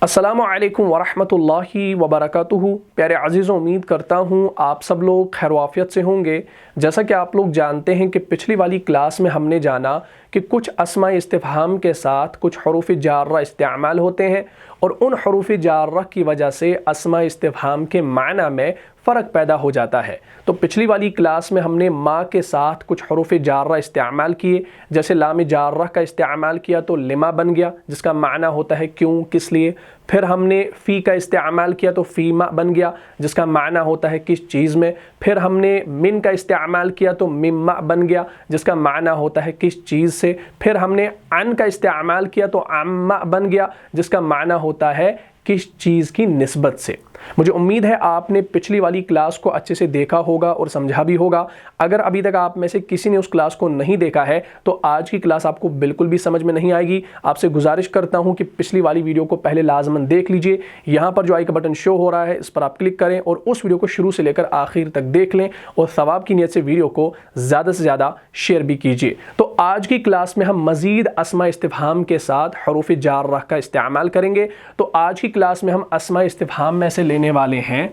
السلام علیکم ورحمۃ اللہ وبرکاتہ۔ پیارے عزیزوں، امید کرتا ہوں آپ سب لوگ خیر و عافیت سے ہوں گے۔ جیسا کہ آپ لوگ جانتے ہیں کہ پچھلی والی کلاس میں ہم نے جانا کہ کچھ اسماء استفہام کے ساتھ کچھ حروف جارہ استعمال ہوتے ہیں اور ان حروف جارہ کی وجہ سے اسماء استفہام کے معنی میں فرق پیدا ہو جاتا ہے۔ تو پچھلی والی کلاس میں ہم نے ما کے ساتھ کچھ حروف جارہ استعمال کیے، جیسے لام جارہ کا استعمال کیا تو لما بن گیا، جس کا معنی ہوتا ہے کیوں، کس لیے۔ پھر ہم نے فی کا استعمال کیا تو فیما بن گیا، جس کا معنی ہوتا ہے کس چیز میں۔ پھر ہم نے من کا استعمال کیا تو مما بن گیا، جس کا معنی ہوتا ہے کس چیز سے۔ پھر ہم نے عن کا استعمال کیا تو عما بن گیا، جس کا معنی ہوتا ہے کس چیز کی نسبت سے۔ مجھے امید ہے آپ نے پچھلی والی کلاس کو اچھے سے دیکھا ہوگا اور سمجھا بھی ہوگا۔ اگر ابھی تک آپ میں سے کسی نے اس کلاس کو نہیں دیکھا ہے تو آج کی کلاس آپ کو بالکل بھی سمجھ میں نہیں آئے گی۔ آپ سے گزارش کرتا ہوں کہ پچھلی والی ویڈیو کو پہلے لازماً دیکھ لیجئے۔ یہاں پر جو آئی کا بٹن شو ہو رہا ہے، اس پر آپ کلک کریں اور اس ویڈیو کو شروع سے لے کر آخر تک دیکھ لیں اور ثواب کی نیت سے ویڈیو کو زیادہ سے زیادہ شیئر بھی کیجئے۔ تو آج کی کلاس میں ہم مزید اسماء استفہام کے ساتھ حروف جارہ کا استعمال کریں گے۔ تو آج کی کلاس میں ہم اسماء استفہام میں سے لینے والے ہیں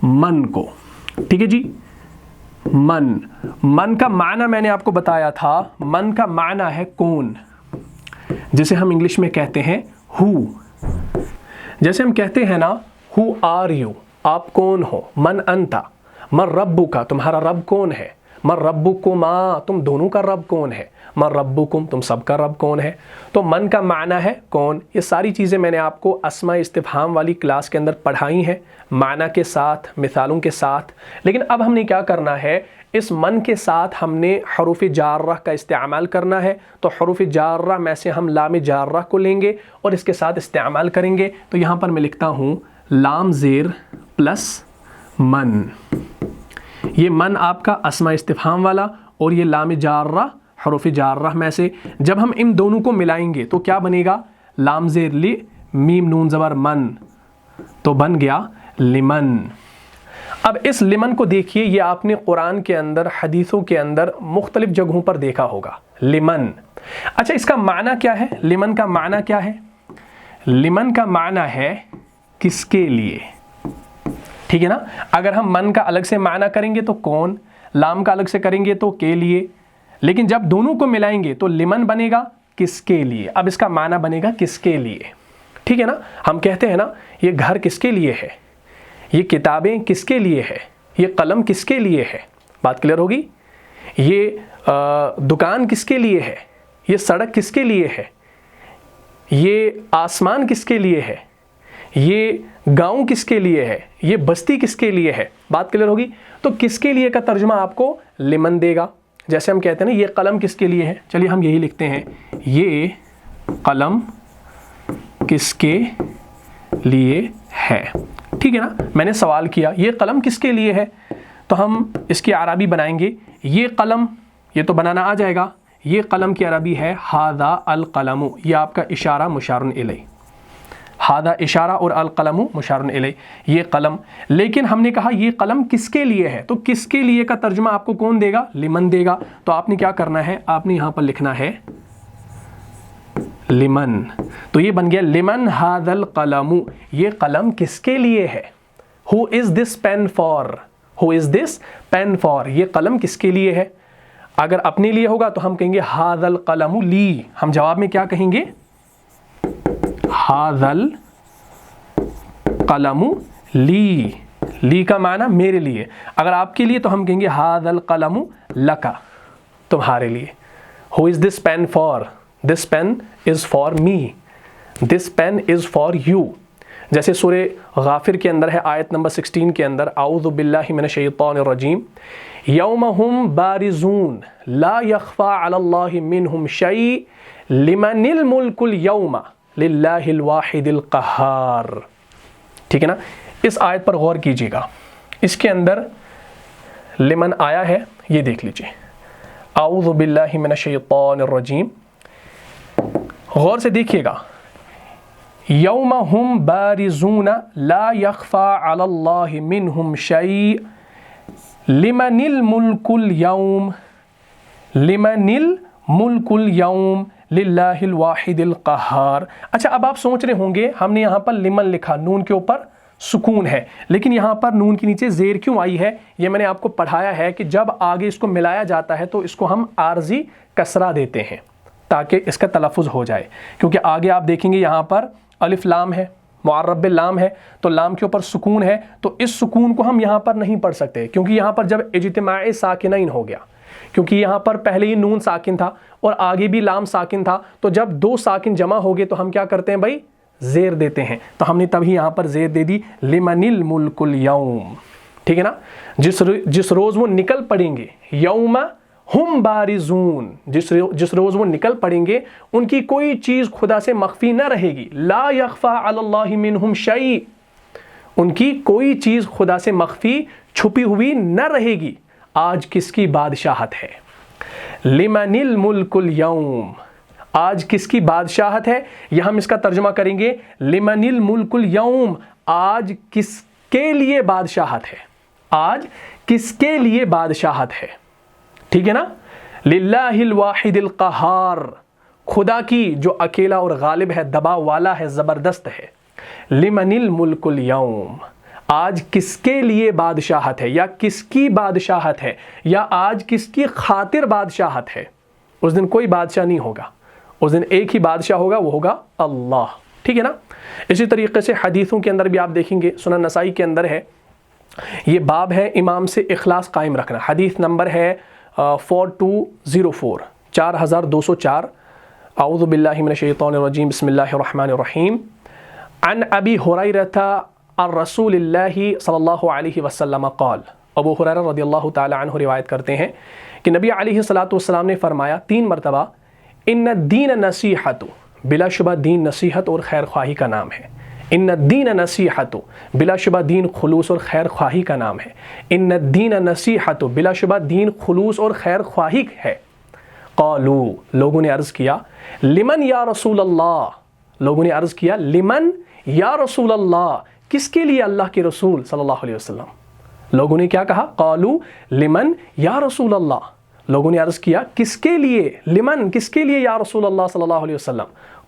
من کو۔ ٹھیک ہے جی، من کا معنی میں نے آپ کو بتایا تھا، من کا معنی ہے کون، جسے ہم انگلش میں کہتے ہیں ہو۔ جیسے ہم کہتے ہیں نا ہو آر یو، آپ کون ہو، من انتا، من ربک، تمہارا رب کون ہے، من ربکما، تم دونوں کا رب کون ہے، من ربکم، تم سب کا رب کون ہے۔ تو من کا معنی ہے کون۔ یہ ساری چیزیں میں نے آپ کو اسماء استفہام والی کلاس کے اندر پڑھائی ہیں، معنی کے ساتھ، مثالوں کے ساتھ۔ لیکن اب ہم نے کیا کرنا ہے، اس من کے ساتھ ہم نے حروف جارہ کا استعمال کرنا ہے۔ تو حروف جارہ میں سے ہم لام جارہ کو لیں گے اور اس کے ساتھ استعمال کریں گے۔ تو یہاں پر میں لکھتا ہوں لام زیر پلس من۔ یہ من آپ کا اسماء استفہام والا اور یہ لام جارہ حروف جارہ میں سے۔ جب ہم ان دونوں کو ملائیں گے تو کیا بنے گا، لام زیر لی، میم نون زبر من، تو بن گیا لمن۔ اب اس لمن کو دیکھیے، یہ آپ نے قرآن کے اندر، حدیثوں کے اندر مختلف جگہوں پر دیکھا ہوگا، لمن۔ اچھا، اس کا معنی کیا ہے، لمن کا معنی کیا ہے؟ لمن کا معنی ہے کس کے لیے۔ ٹھیک ہے نا، اگر ہم من کا الگ سے معنی کریں گے تو کون، لام کا الگ سے کریں گے تو کے لیے، لیکن جب دونوں کو ملائیں گے تو لمن بنے گا کس کے لیے۔ اب اس کا معنی بنے گا کس کے لیے۔ ٹھیک ہے نا، ہم کہتے ہیں نا یہ گھر کس کے لیے ہے، یہ کتابیں کس کے لیے ہے، یہ قلم کس کے لیے ہے، بات کلیئر ہوگی۔ یہ دکان کس کے لیے ہے، یہ سڑک کس کے لیے ہے، یہ آسمان کس کے لیے ہے، یہ گاؤں کس کے لیے ہے، یہ بستی کس کے لیے ہے، بات کلیئر ہوگی۔ تو کس کے لیے کا ترجمہ آپ کو لمن دے گا۔ جیسے ہم کہتے ہیں نا یہ قلم کس کے لیے ہے، چلیے ہم یہی لکھتے ہیں، یہ قلم کس کے لیے ہے۔ ٹھیک ہے نا، میں نے سوال کیا یہ قلم کس کے لیے ہے، تو ہم اس کی عربی بنائیں گے، یہ قلم، یہ تو بنانا آ جائے گا، یہ قلم کی عربی ہے ھذا القلم، یہ آپ کا اشارہ مشار الیہ، ھذا اشارہ اور القلم مشار الیہ، یہ قلم۔ لیکن ہم نے کہا یہ قلم کس کے لیے ہے، تو کس کے لیے کا ترجمہ آپ کو کون دے گا، لمن دے گا۔ تو آپ نے کیا کرنا ہے، آپ نے یہاں پر لکھنا ہے لمن۔ تو یہ بن گیا لمن ھذا القلم، یہ قلم کس کے لیے ہے۔ Who is this pen for? Who is this pen for? یہ قلم کس کے لیے ہے۔ اگر اپنے لیے ہوگا تو ہم کہیں گے ھذا القلم لی، ہم جواب میں کیا کہیں گے، ھذا القلم لی، لی کا معنی میرے لیے۔ اگر آپ کے لیے تو ہم کہیں گے ھذا القلم لک، تمہارے لیے۔ Who is this pen for? This pen is for me. This pen is for you. جیسے سورہ غافر کے اندر ہے آیت نمبر 16 کے اندر، اعوذ باللہ من الشیطان الرجیم، یوم ہم بارزون لا یخفی علی اللہ منہم شیء لمن الملک اليوم للہ الواحد القہار۔ ٹھیک ہے نا، اس آیت پر غور کیجیے گا، اس کے اندر لمن آیا ہے، یہ دیکھ لیجیے، اعوذ باللہ من الشیطان الرجیم، غور سے دیکھیے گا، یوم ہم بارزون لا یخفی علی اللہ منہم شیء لمن الملک اليوم، لمن الملک اليوم लिल्लाहिल वाहिदिल क़हार। अच्छा, अब आप सोच रहे होंगे हमने यहाँ पर लिमन लिखा, नून के ऊपर सुकून है, लेकिन यहाँ पर नून के नीचे ज़ेर क्यों आई है? ये मैंने आपको पढ़ाया है कि जब आगे इसको मिलाया जाता है तो इसको हम आर्जी कसरा देते हैं ताकि इसका तलफ़ुज़ हो जाए, क्योंकि आगे आप देखेंगे यहाँ पर अलिफ लाम है, मुअर्रब लाम है, तो लाम के ऊपर सुकून है, तो इस सुकून को हम यहाँ पर नहीं पढ़ सकते, क्योंकि यहाँ पर जब इज्तिमाए साकिनैन हो गया, क्योंकि यहाँ पर पहले ही नून साकिन था और आगे भी लाम साकिन था, तो जब दो साकिन जमा हो गए तो हम क्या करते हैं भाई? ज़ेर देते हैं। तो हमने तभी यहाँ पर ज़ेर दे दी, लिमनिल मुल्कुल यौम, ठीक है ना? जिस रोज़ वो निकल पड़ेंगे, यौमा हुम बारिजून, जिस रोज़ वो निकल पड़ेंगे उनकी कोई चीज़ खुदा से मख्फी न रहेगी। ला यख्फा अलल्लाहि मिनहुम शै, उनकी कोई चीज़ खुदा से मख्फी छुपी हुई न रहेगी। आज किसकी बादशाहत है? लिमनिल मुल्कुल यौम, आज किसकी बादशाहत है? यह हम इसका तर्जुमा करेंगे लिमनिल मुल्कुल यौम, आज किसके लिए बादशाहत है? आज किसके लिए बादशाहत है? ठीक है ना? लिल्लाहिल वाहिदिल क़हार, खुदा की जो अकेला और गालिब है, दबाव वाला है, ज़बरदस्त है। लिमनिल मुल्कुल यौम, आज किसके लिए बादशाहत है, या किसकी बादशाहत है, या आज किसकी खातिर बादशाहत है? उस दिन कोई बादशाह नहीं होगा, उस दिन एक ही बादशाह होगा, वो होगा अल्लाह, ठीक है ना? इसी तरीके से हदीसों के अंदर भी आप देखेंगे, सुनन नसाई के अंदर है, ये बाब है इमाम से इखलास कायम रखना। हदीस नंबर है 4204, 4204, औज़ु बिल्लाहि मिनश शैतानिर रजीम, बिस्मिल्लाहिर रहमानिर रहीम। अन अबी हुरैरता अन रसूलिल्लाहि सल्लल्लाहु अलैहि वसल्लम क़ाल, अबू हुरैरा रज़ियल्लाहु ताला अन्हु रिवायत करते हैं कि नबी अलैहि सल्लतु वस्सलाम ने फरमाया 3 मरतबा, इन्न दीन नसीहतु, बिलाशुबा दीन नसीहत और खैर ख्वाही का नाम है। इन्न दीन नसीहतु, बिलाशुबा दीन खुलूस और खैर ख्वाही का नाम है। इन्न दीन नसीहतु, बिलाशुबा दीन खुलूस और खैर ख्वाही है। क़ालू, लोगों ने अर्ज़ किया, लिमन या रसूल अल्लाह, लोगों ने अर्ज़ किया लिमन या रसूल अल्लाह, किसके लिए अल्लाह के रसूल सल्लल्लाहु अलैहि वसल्लम? लोगों ने क्या कहा? क़ालू लिमन या रसूल अल्लाह, लोगों ने अर्ज़ किया किसके लिए? लिमन, किसके लिए या रसूल अल्लाह सल्लल्लाहु अलैहि वसल्लम?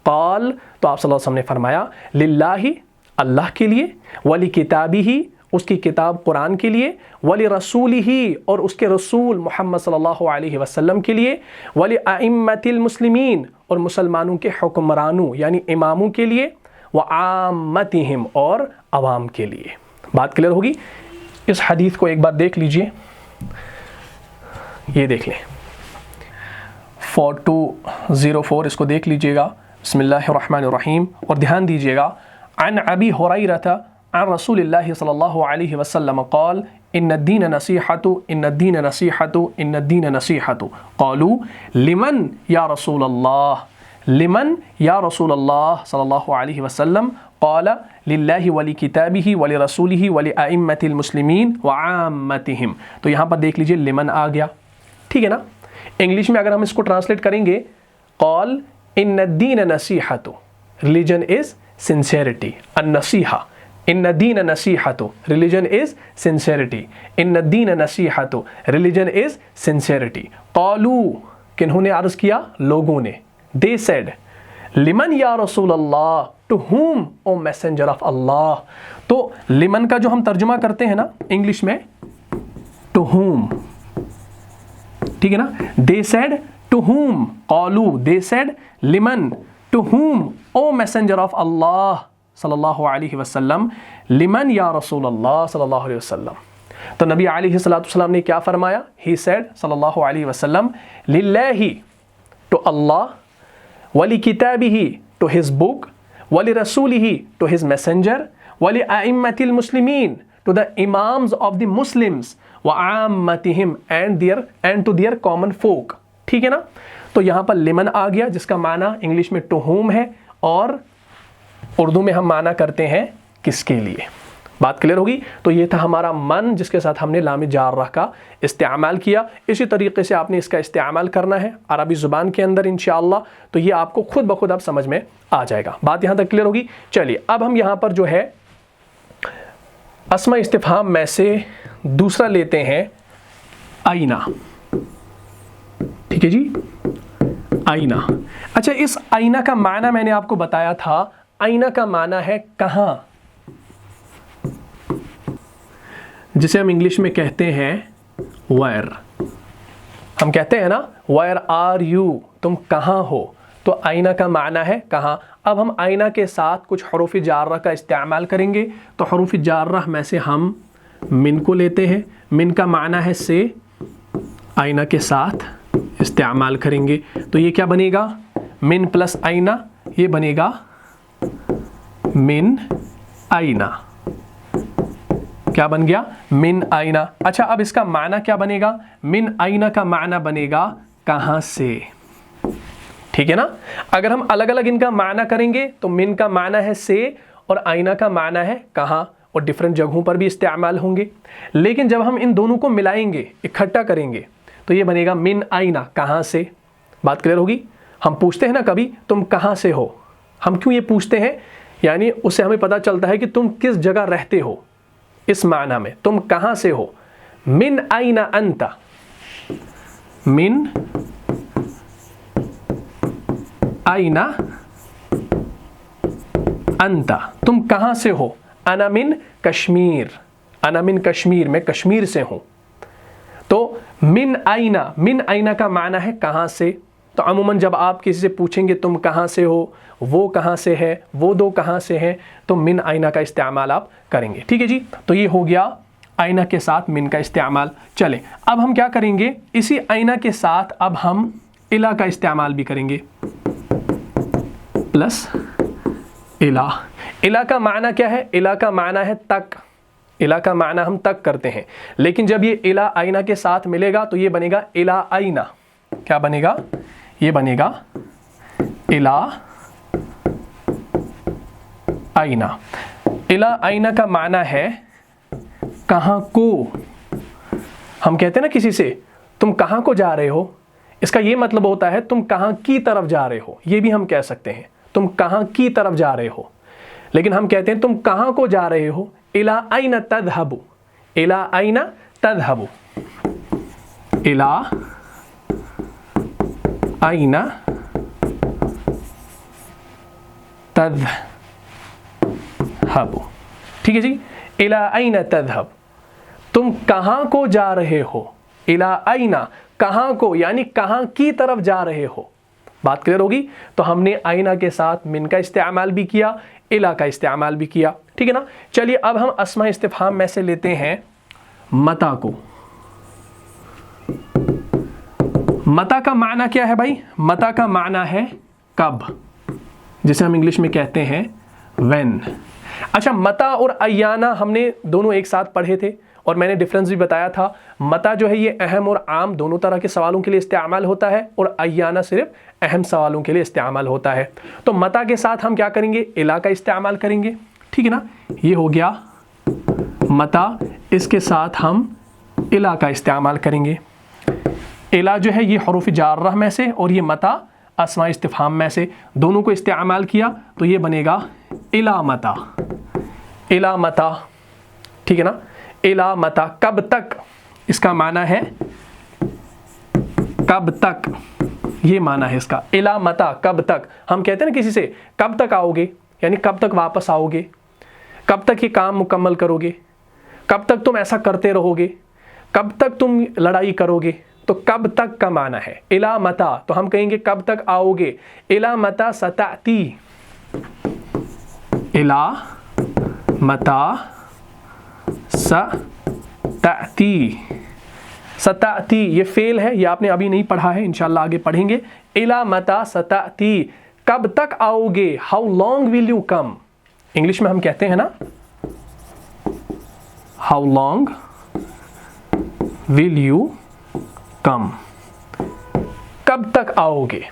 क़ाल, तो आप सल्लल्लाहु अलैहि वसल्लम ने फरमाया, लिल्लाहि, अल्लाह के लिए, वली किताबिही, उसकी किताब कुरान के लिए, वली रसूलिही, और उसके रसूल मोहम्मद सल्लल्लाहु अलैहि वसल्लम के लिए, वली अइम्मतिल मुस्लिमीन, और मुसलमानों के हुक्मरानों यानी इमामों के लिए, व आम्मतिहिम, और अवाम के लिए। बात क्लियर होगी? इस हदीस को एक बार देख लीजिए, ये देख लें 4204, इसको देख लीजिएगा। बिस्मिल्लाहिर्रहमानिर्रहीम, और ध्यान दीजिएगा। अन अबी हुरैरता अन रसूलिल्लाहि सल्लल्लाहु अलैहि वसल्लम क़ाल, इन्न दीन नसीहतु, इन्न दीन नसीहतु, इन्न दीन नसीहतु। क़ालू लिमन या रसूल अल्लाह, लिमन या रसूल अल्लाह सल्लल्लाहु अलैहि वसल्लम। क़ाल लिल्लाहि वली किताबिही वली रसूलिही वली अइम्मतिल मुस्लिमीन व आम्मतिहिम। तो यहाँ पर देख लीजिए लिमन आ गया, ठीक है ना? इंग्लिश में अगर हम इसको ट्रांसलेट करेंगे, क़ाल इन्न दीन नसीहतु, रिलीजन इज़ सिंसेरिटी, अन-नसीहा, इन्न दीन नसीहतु, रिलीजन इज़ सिंसेरिटी, इन्न दीन नसीहतु, रिलीजन इज़ सिंसेरिटी। क़ालू, किन्होंने अर्ज़ किया? लोगों ने। दे सेड लिमन या रसूल अल्लाह, to whom, O messenger of अल्लाह। तो लिमन का जो हम तर्जुमा करते हैं ना इंग्लिश में, टू हुम, ठीक है ना? They said to whom, क़ालू, they said लिमन, to whom, O messenger of अल्लाह सल्लल्लाहु अलैहि वसल्लम, लिमन या रसूल अल्लाह सल्लल्लाहु अलैहि वसल्लम। तो नबी अलैहि सल्लतु वस्सलाम ने क्या फरमाया? ही सेड सल्लल्लाहु अलैहि वसल्लम, लिल्लाहि, टू अल्लाह, वली किताबिही, टू हिज बुक, वली रसूलिही, टू हिज मैसेंजर, वली अइम्मतिल मुस्लिमीन, to the imams of the Muslims, व आम्मतिहिम, and to their common folk. ठीक है ना? तो यहाँ पर लिमन आ गया, जिसका माना इंग्लिश में टू होम है, और उर्दू में हम माना करते हैं किसके लिए। बात क्लियर होगी? तो ये था हमारा मन, जिसके साथ हमने लाम जारह का इस्तेमाल किया। इसी तरीके से आपने इसका इस्तेमाल करना है अरबी ज़ुबान के अंदर इंशाअल्लाह, तो ये आपको खुद ब खुद अब समझ में आ जाएगा। बात यहाँ तक क्लियर होगी? चलिए अब हम यहाँ पर जो है अस्मा इस्तिफ़हाम में से दूसरा लेते हैं आईना। ठीक है जी, आईना। अच्छा, इस आईना का माना मैंने आपको बताया था, आईना का माना है कहाँ, जिसे हम इंग्लिश में कहते हैं वेयर। हम कहते हैं ना वेयर आर यू, तुम कहाँ हो, तो आईना का माना है कहाँ। अब हम आईना के साथ कुछ हरूफ जार्रा का इस्तेमाल करेंगे। तो हरूफ जार्रा में से हम मिन को लेते हैं, मिन का माना है से, आईना के साथ इस्तेमाल करेंगे। तो ये क्या बनेगा, मिन प्लस आईना, ये बनेगा मिन आईना। क्या बन गया, मिन आईना। अच्छा, अब इसका माना क्या बनेगा, मिन आईना का माना बनेगा कहाँ से। ठीक है ना। अगर हम अलग अलग इनका माना करेंगे तो मिन का माना है से और आईना का माना है कहाँ, और डिफरेंट जगहों पर भी इस्तेमाल होंगे। लेकिन जब हम इन दोनों को मिलाएंगे, इकट्ठा करेंगे, तो ये बनेगा मिन आईना, कहाँ से। बात क्लियर होगी। हम पूछते हैं ना कभी तुम कहाँ से हो, हम क्यों ये पूछते हैं, यानी उससे हमें पता चलता है कि तुम किस जगह रहते हो। इस माना में तुम कहाँ से हो, मिन आईना अंता, मिन आईना अंता, तुम कहाँ से हो। अना मिन कश्मीर, अना मिन कश्मीर, मैं कश्मीर से हूँ। तो मिन आईना का माना है कहाँ से। तो अमूमन जब आप किसी से पूछेंगे तुम कहाँ से हो, वो कहाँ से है, वो दो कहाँ से हैं, तो मिन आईना का इस्तेमाल आप करेंगे। ठीक है जी। तो ये हो गया आईना के साथ मिन का इस्तेमाल। चले, अब हम क्या करेंगे, इसी आईना के साथ अब हम इला का इस्तेमाल भी करेंगे, प्लस इला। इला का माना क्या है, इला का माना है तक, इला का माना हम तक करते हैं। लेकिन जब ये इला आईना के साथ मिलेगा तो ये बनेगा इला आईना। क्या बनेगा, ये बनेगा इला आईना। इला आईना का माना है कहाँ को। हम कहते हैं ना किसी से तुम कहाँ को जा रहे हो, इसका ये मतलब होता है तुम कहाँ की तरफ जा रहे हो, ये भी हम कह सकते हैं तुम कहाँ की तरफ जा रहे हो। लेकिन हम कहते हैं तुम कहाँ को जा रहे हो, इला आईना तذهबु, इला आईना तذهबु, इला आईना तذهबु। ठीक है जी। इला आईना तذهब, तुम कहाँ को जा रहे हो, इला आईना, कहाँ को यानी कहाँ की तरफ जा रहे हो। बात क्लियर होगी। तो हमने आईना के साथ मिन का इस्तेमाल भी किया, इला का इस्तेमाल भी किया। ठीक है ना। चलिए अब हम अस्मा इस्तिफहाम में से लेते हैं मता को। मता का माना क्या है भाई, मता का माना है कब, जिसे हम इंग्लिश में कहते हैं व्हेन। अच्छा, मता और अय्याना हमने दोनों एक साथ पढ़े थे और मैंने डिफरेंस भी बताया था। मता जो है ये अहम और आम दोनों तरह के सवालों के लिए इस्तेमाल होता है और अय्याना सिर्फ अहम सवालों के लिए इस्तेमाल होता है। तो मता के साथ हम क्या करेंगे, इला का इस्तेमाल करेंगे। ठीक है ना। ये हो गया मता, इसके साथ हम इला का इस्तेमाल करेंगे। इला जो है ये हरूफ जार्रा में से और ये मता अस्मा इस्तिफहाम में से, दोनों को इस्तेमाल किया तो ये बनेगा इला मता, इला मता। ठीक है ना। इला मता, कब तक, इसका माना है कब तक, ये माना है इसका। इला मता, कब तक। हम कहते हैं ना किसी से कब तक आओगे, यानी कब तक वापस आओगे, कब तक ये काम मुकम्मल करोगे, कब तक तुम ऐसा करते रहोगे, कब तक तुम लड़ाई करोगे। तो कब तक का माना है इला मता, तो हम कहेंगे कब तक आओगे, इला मता सताती, इला मता सताती। सताती ये फेल है, ये आपने अभी नहीं पढ़ा है, इंशाल्लाह आगे पढ़ेंगे। इला मता सताती, कब तक आओगे, how long will you come. English में हम कहते हैं ना how long will you come, कब तक आओगे,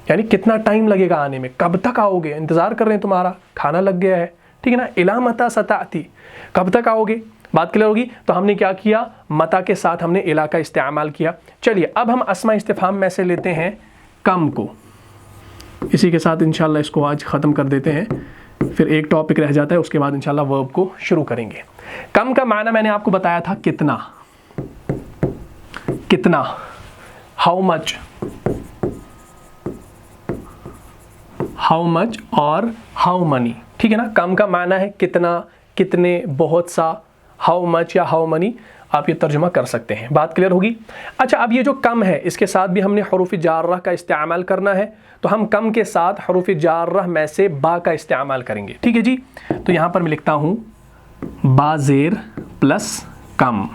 यानी कितना टाइम लगेगा आने में, कब तक आओगे, इंतजार कर रहे हैं तुम्हारा, खाना लग गया है। ठीक है ना। इला मता सताती, कब तक आओगे। बात क्लियर होगी। तो हमने क्या किया, मता के साथ हमने इला का इस्तेमाल किया। चलिए अब हम अस्मा इस्तिफहाम में से लेते हैं कम को। इसी के साथ इंशाल्लाह इसको आज ख़त्म कर देते हैं, फिर एक टॉपिक रह जाता है, उसके बाद इंशाल्लाह वर्ब को शुरू करेंगे। कम का माना मैंने आपको बताया था कितना, कितना, हाउ मच। हाउ मच और हाउ मनी, ठीक है ना। कम का माना है कितना, कितने, बहुत सा, हाउ मच या हाउ मनी आप ये तर्जुमा कर सकते हैं। बात क्लियर होगी। अच्छा, अब ये जो कम है इसके साथ भी हमने हरूफ जारह का इस्तेमाल करना है, तो हम कम के साथ हरूफ जारह में से बा का इस्तेमाल करेंगे, ठीक है जी। तो यहाँ पर मैं लिखता हूँ बाज़ेर प्लस कम।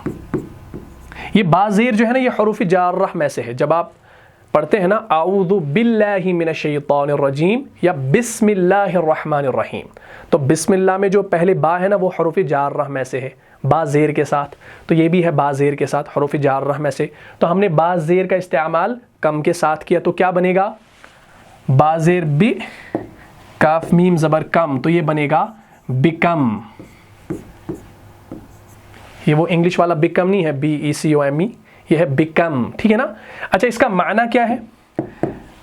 ये बाज़ेर जो है ना ये हरूफ जारह में से है। जब आप पढ़ते हैं ना आऊज़ु बिल्लाहि मिनश शैतानिर रजीम या बिस्मिल्लाहिर रहमानिर रहीम, तो बिस्मिल्लाह में जो पहले बा है ना वो हरूफ जारह में से है, बाज़ेर के साथ। तो ये भी है बाज़ेर के साथ हरूफ जारह में से। तो हमने बाज़ेर का इस्तेमाल कम के साथ किया, तो क्या बनेगा, बाज़ेर बि, काफ मीम ज़बर कम, तो ये बनेगा बिकम। ये वो इंग्लिश वाला बिकम नहीं है, BECOME, ये है बिकम, ठीक है ना। अच्छा, इसका माना क्या है?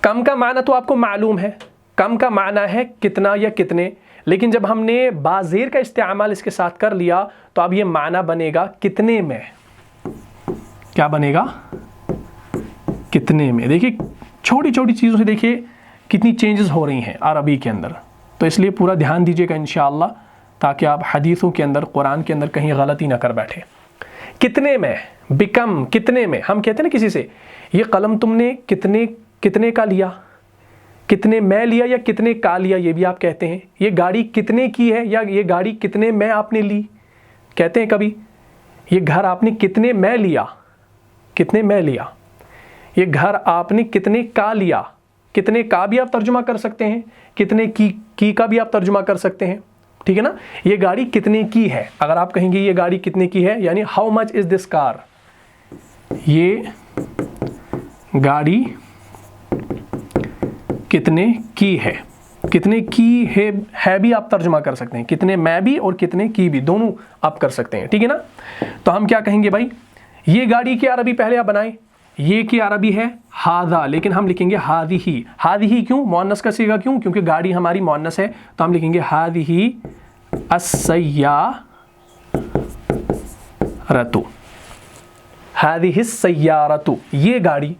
कम का माना तो आपको मालूम है, कम का माना है कितना या कितने, लेकिन जब हमने बाज़ेर का इस्तेमाल इसके साथ कर लिया तो अब ये माना बनेगा कितने में। क्या बनेगा, कितने में। देखिए छोटी छोटी चीज़ों से देखिए कितनी चेंजेस हो रही हैं अरबी के अंदर, तो इसलिए पूरा ध्यान दीजिएगा इंशाअल्लाह, ताकि आप हदीसों के अंदर, कुरान के अंदर कहीं गलती ना कर बैठे। कितने में, बिकम, कितने में। हम कहते हैं ना किसी से, ये कलम तुमने कितने का लिया, कितने में लिया या कितने का लिया, ये भी आप कहते हैं। ये गाड़ी कितने की है या ये गाड़ी कितने में आपने ली, कहते हैं कभी। ये घर आपने कितने में लिया, कितने में लिया। ये घर आपने कितने का लिया, कितने का भी आप तर्जुमा कर सकते हैं, कितने की का भी आप तर्जुमा कर सकते हैं, ठीक है ना। ये गाड़ी कितने की है, अगर आप कहेंगे ये गाड़ी कितने की है, यानी how much is this car, ये गाड़ी कितने की है। कितने की है भी आप तर्जुमा कर सकते हैं, कितने में भी और कितने की भी, दोनों आप कर सकते हैं, ठीक है ना। तो हम क्या कहेंगे भाई, ये गाड़ी की अरबी पहले आप बनाएं, ये की अरबी है हादा, लेकिन हम लिखेंगे हादिही। हादिही क्यों, मुअन्नस का सीगा क्यों, क्योंकि गाड़ी हमारी मुअन्नस है, तो हम लिखेंगे हादिही अस्सय्यारतु, हादिही सय्यारतु, ये गाड़ी,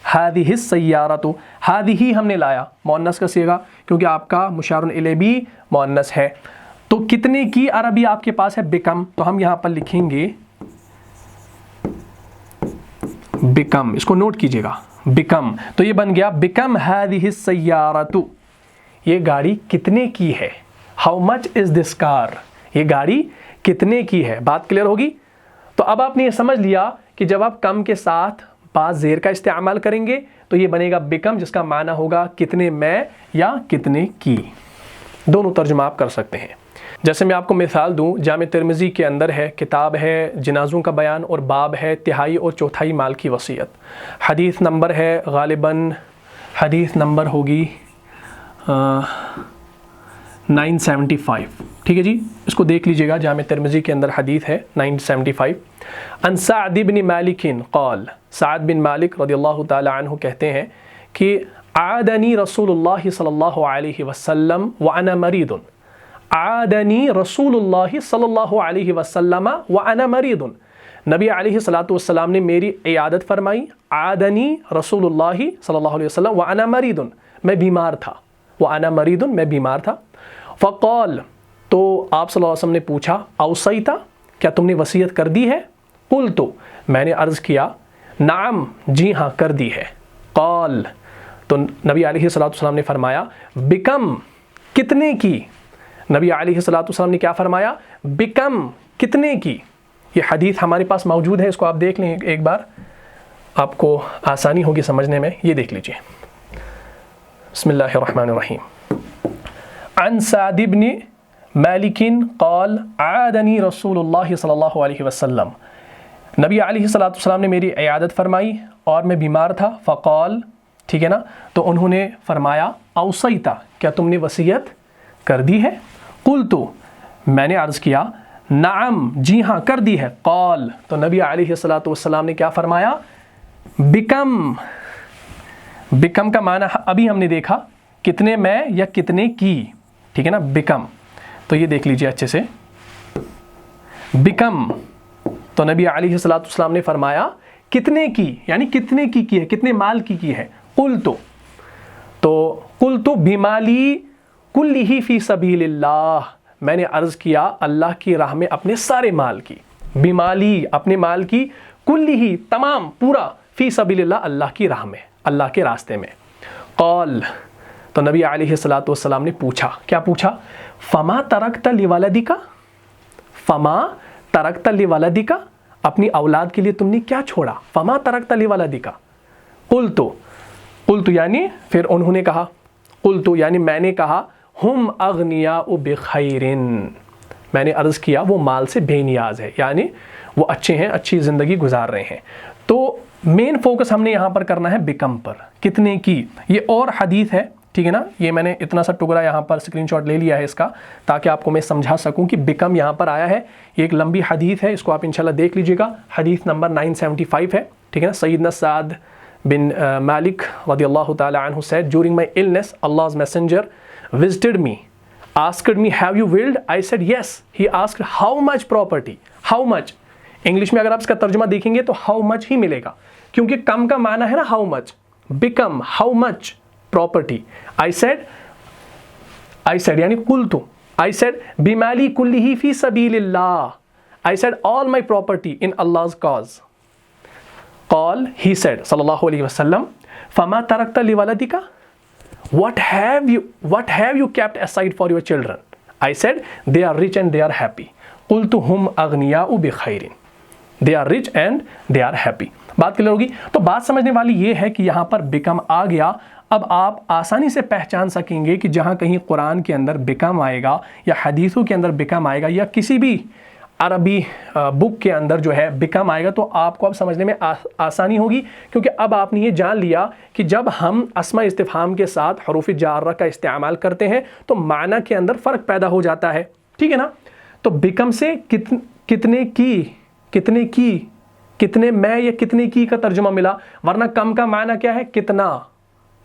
हादिही सय्यारतु। हादिही हमने लाया मुअन्नस का सीगा, क्योंकि आपका मुशारुन इलैह भी मुअन्नस है। तो कितने की अरबी आपके पास है, बिकम, तो हम यहाँ पर लिखेंगे बिकम, इसको नोट कीजिएगा, बिकम। तो ये बन गया बिकम हादिही सय्यारतु, ये गाड़ी कितने की है। How much is this car, ये गाड़ी कितने की है। बात क्लियर होगी। तो अब आपने ये समझ लिया कि जब आप कम के साथ बाज़ेर का इस्तेमाल करेंगे तो ये बनेगा बिकम, जिसका माना होगा कितने में या कितने की। दोनों तर्जुमा आप कर सकते हैं। जैसे मैं आपको मिसाल दूं, जामे तिरमिज़ी के अंदर है, किताब है जनाज़ों का बयान और बाब है तिहाई और चौथाई माल की वसीयत। हदीस नंबर है गालिबन, हदीस नंबर होगी 975, ठीक है जी। इसको देख लीजिएगा, जामे तिरमिज़ी के अंदर हदीस है 975। अन सअद बिन मालिक क़ाल, सअद बिन मालिक रदियल्लाहु ताला अन्हु कहते हैं कि आदनी रसूलुल्लाह सल्लल्लाहु अलैहि वसल्लम व अना मरीदुन, आदनी रसूलुल्लाह सल्लल्लाहु अलैहि वसल्लम व अना मरीदुन, नबी अलैहि सलातु वस्सलाम ने मेरी इयादत फरमाई। आदनी रसूलुल्लाह सल्लल्लाहु अलैहि वसल्लम व अना मरीदुन, मैं बीमार था, व अना मरीदुन, मैं बीमार था। फ़क़ाल, तो आप सल्लल्लाहु अलैहि वसल्लम ने पूछा, औसैता, क्या तुमने वसीयत कर दी है। कुल, तो मैंने अर्ज़ किया, नाम, जी हाँ कर दी है। क़ाल, तो नबी अलैहिस्सलातु वस्सलाम ने फरमाया, बिकम, कितने की। नबी अलैहिस्सलातु वस्सलाम ने क्या फरमाया, बिकम, कितने की। ये हदीस हमारे पास मौजूद है, इसको आप देख लें एक बार, आपको आसानी होगी समझने में। ये देख लीजिए, बिस्मिल्लाहिर्रहमानिर्रहीम। अन सअद इब्न मालिक क़ाल आदनी रसूलुल्लाह सल्लल्लाहु अलैहि वसल्लम, नबी अलैहिस्सलातु वस्सलाम ने मेरी इयादत फरमाई और मैं बीमार था। फ़क़ाल, ठीक है ना, तो उन्होंने फरमाया, औसैता, क्या तुमने वसीयत कर दी है। कुल, तो मैंने अर्ज़ किया, नाम, जी हाँ कर दी है। क़ाल, तो नबी अलैहिस्सलातु वस्सलाम ने क्या फरमाया, बिकम। बिकम का माना अभी हमने देखा, कितने में या कितने की, ठीक है ना, बिकम। तो ये देख लीजिए अच्छे से, बिकम, तो नबी अलैहिस्सलातु वस्सलाम ने फरमाया कितने की, यानी कितने की है, कितने माल की है। कुल, تو قلت بمالی کلہ فی سبیل اللہ، میں نے عرض کیا اللہ کی راہ میں اپنے سارے مال کی، بمالی اپنے مال کی، کلہ تمام پورا، فی سبیل اللہ اللہ کی راہ میں، اللہ کے راستے میں۔ قال تو نبی علیہ الصلوۃ والسلام نے پوچھا، کیا پوچھا؟ فما ترکت لولدک، فما ترکت لولدک، اپنی اولاد کے لیے تم نے کیا چھوڑا؟ فما ترکت لولدک، قلت یعنی پھر انہوں نے کہا، قلت یعنی میں نے کہا، ہم اغنیاء بخیر، میں نے عرض کیا وہ مال سے بے نیاز ہے، یعنی وہ اچھے ہیں، اچھی زندگی گزار رہے ہیں۔ تو مین فوکس ہم نے یہاں پر کرنا ہے بیکم پر، کتنے کی۔ یہ اور حدیث ہے، ٹھیک ہے نا، یہ میں نے اتنا سا ٹکڑا یہاں پر اسکرین شاٹ لے لیا ہے اس کا، تاکہ آپ کو میں سمجھا سکوں کہ بیکم یہاں پر آیا ہے۔ یہ ایک لمبی حدیث ہے، اس کو آپ انشاءاللہ دیکھ لیجئے گا، حدیث نمبر 975 ہے، ٹھیک ہے نا۔ سیدنا سعد بن مالک رضی اللہ تعالی عنہ said, during my illness Allah's messenger visited me, asked me have you willed? I said yes. He asked how much property, how much. English میں اگر آپ اس کا ترجمہ دیکھیں گے تو how much ہی ملے گا، کیونکہ کم کا معنی ہے نا how much، become how much property. I said یعنی قلت، I said بمالی کلہ فی سبیل اللہ، I said all my property in Allah's cause. قال he said صلی اللہ علیہ وسلم فما ترکت لولدک، what have you kept aside for your children? I said they are rich and they are happy. قلت ہم اغنیاء بخیر، they are rich and they are happy. بات clear ہوگی؟ تو بات سمجھنے والی یہ ہے کہ یہاں پر بیکم آ گیا۔ اب آپ آسانی سے پہچان سکیں گے کہ جہاں کہیں قرآن کے اندر بیکم آئے گا یا حدیثوں کے اندر بیکم آئے گا یا کسی بھی عربی بک کے اندر جو ہے بیکم آئے گا، تو آپ کو اب سمجھنے میں آسانی ہوگی، کیونکہ اب آپ نے یہ جان لیا کہ جب ہم اسماء استفہام کے ساتھ حروف جارہ کا استعمال کرتے ہیں تو معنی کے اندر فرق پیدا ہو جاتا ہے، ٹھیک ہے نا۔ تو بیکم سے کتنے کی، کتنے میں یا کتنے کی کا ترجمہ ملا، ورنہ کم کا معنی کیا ہے؟ کتنا،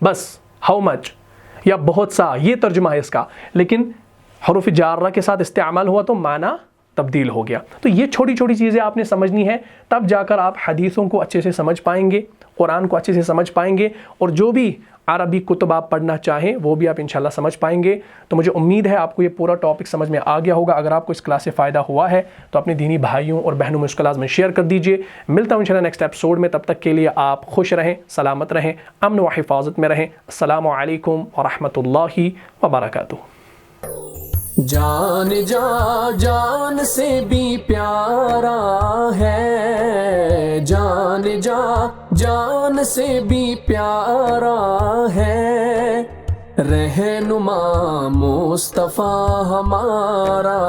بس ہاؤ مچ یا بہت سا، یہ ترجمہ ہے اس کا، لیکن حروف جارہ کے ساتھ استعمال ہوا تو معنی تبدیل ہو گیا۔ تو یہ چھوٹی چھوٹی چیزیں آپ نے سمجھنی ہے، تب جا کر آپ حدیثوں کو اچھے سے سمجھ پائیں گے، قرآن کو اچھے سے سمجھ پائیں گے، اور جو بھی عربی کتب آپ پڑھنا چاہیں وہ بھی آپ انشاءاللہ سمجھ پائیں گے۔ تو مجھے امید ہے آپ کو یہ پورا ٹاپک سمجھ میں آ گیا ہوگا۔ اگر آپ کو اس کلاس سے فائدہ ہوا ہے تو اپنے دینی بھائیوں اور بہنوں میں اس کلاس میں شیئر کر دیجئے۔ ملتا ہوں انشاءاللہ نیکسٹ ایپیسوڈ میں، تب تک کے لیے آپ خوش رہیں، سلامت رہیں، امن و حفاظت میں رہیں۔ السلام علیکم ورحمۃ اللہ وبرکاتہ۔ جان جان سے بھی پیارا ہے، جان سے بھی پیارا ہے، رہنما مصطفیٰ ہمارا